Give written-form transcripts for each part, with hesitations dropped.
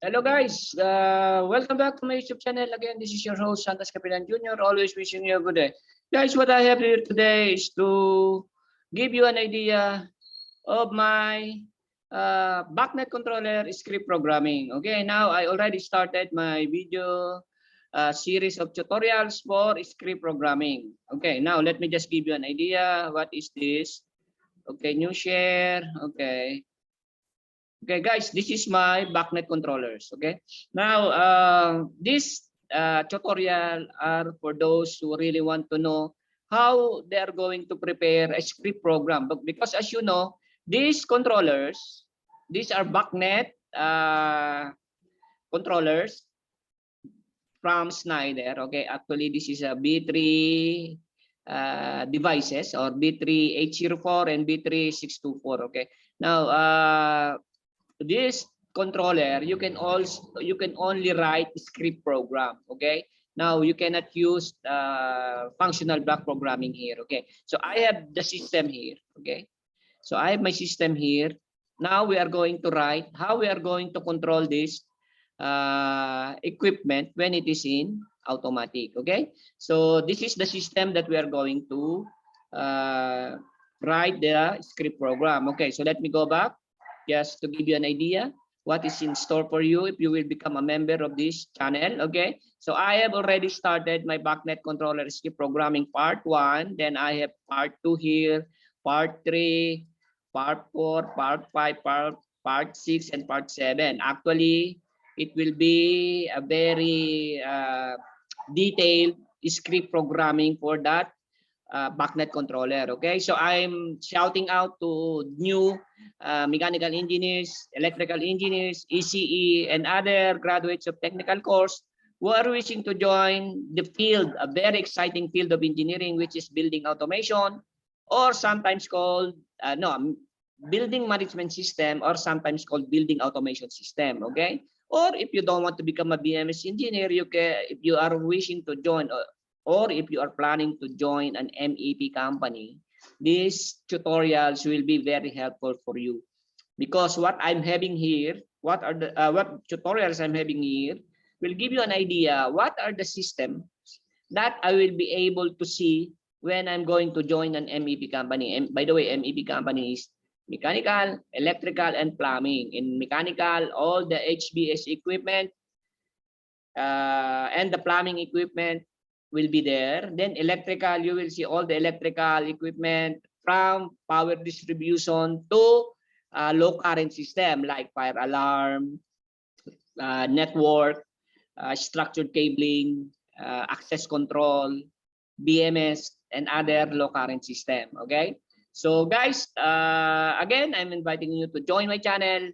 Hello guys, welcome back to my YouTube channel. Again, this is your host Santos Capitan Jr. Always wishing you a good day. Guys, what I have here today is to give you an idea of my BACNET controller script programming. Okay, now I already started my video series of tutorials for script programming. Okay, now let me just give you an idea. What is this? Okay, new share. Okay. Okay, guys, this is my BACNET controllers. Okay, now this tutorial are for those who really want to know how they are going to prepare a script program. But because as you know, these controllers, these are BACNET controllers from Schneider. Okay, actually this is a B3 devices or B3 804 and B3 624. Okay, now this controller you can only write script program. Okay, now you cannot use functional block programming here. Okay, so I have the system here. Okay, so I have my system here. Now we are going to write how we are going to control this equipment when it is in automatic. Okay, so this is the system that we are going to write the script program. Okay, so let me go back just to give you an idea what is in store for you if you will become a member of this channel. Okay, so I have already started my BACNET controller script programming part 1, then I have part 2 here, part 3, part 4, part 5, part 6, and part 7. Actually it will be a very detailed script programming for that BACNET controller. Okay, so I'm shouting out to new mechanical engineers, electrical engineers, ECE, and other graduates of technical course who are wishing to join the field, a very exciting field of engineering, which is building automation, or sometimes called building management system, or sometimes called building automation system. Okay, or if you don't want to become a BMS engineer, you can, if you are wishing to join or if you are planning to join an MEP company, these tutorials will be very helpful for you, because what I'm having here, what tutorials I'm having here will give you an idea what are the systems that I will be able to see when I'm going to join an MEP company. And by the way, MEP company is mechanical, electrical, and plumbing. In mechanical, all the HBS equipment and the plumbing equipment will be there. Then electrical, you will see all the electrical equipment from power distribution to low current system like fire alarm, network, structured cabling, access control, BMS, and other low current system. Okay, so guys, again, I'm inviting you to join my channel.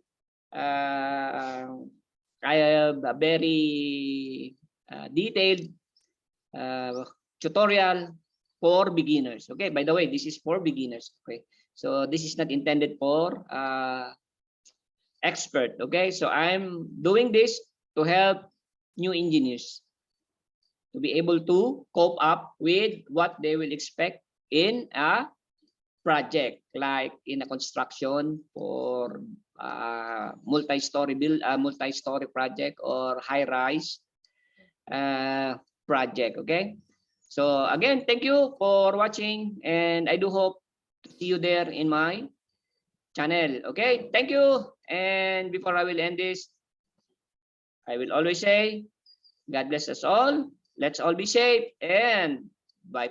I have a very detailed tutorial for beginners. Okay, by the way, this is for beginners. Okay, so this is not intended for expert. Okay, so I'm doing this to help new engineers to be able to cope up with what they will expect in a project, like in a construction for multi-story multi-story project or high-rise project. Okay, so again, thank you for watching, and I do hope to see you there in my channel. Okay, thank you. And before I will end this, I will always say, God bless us all. Let's all be safe and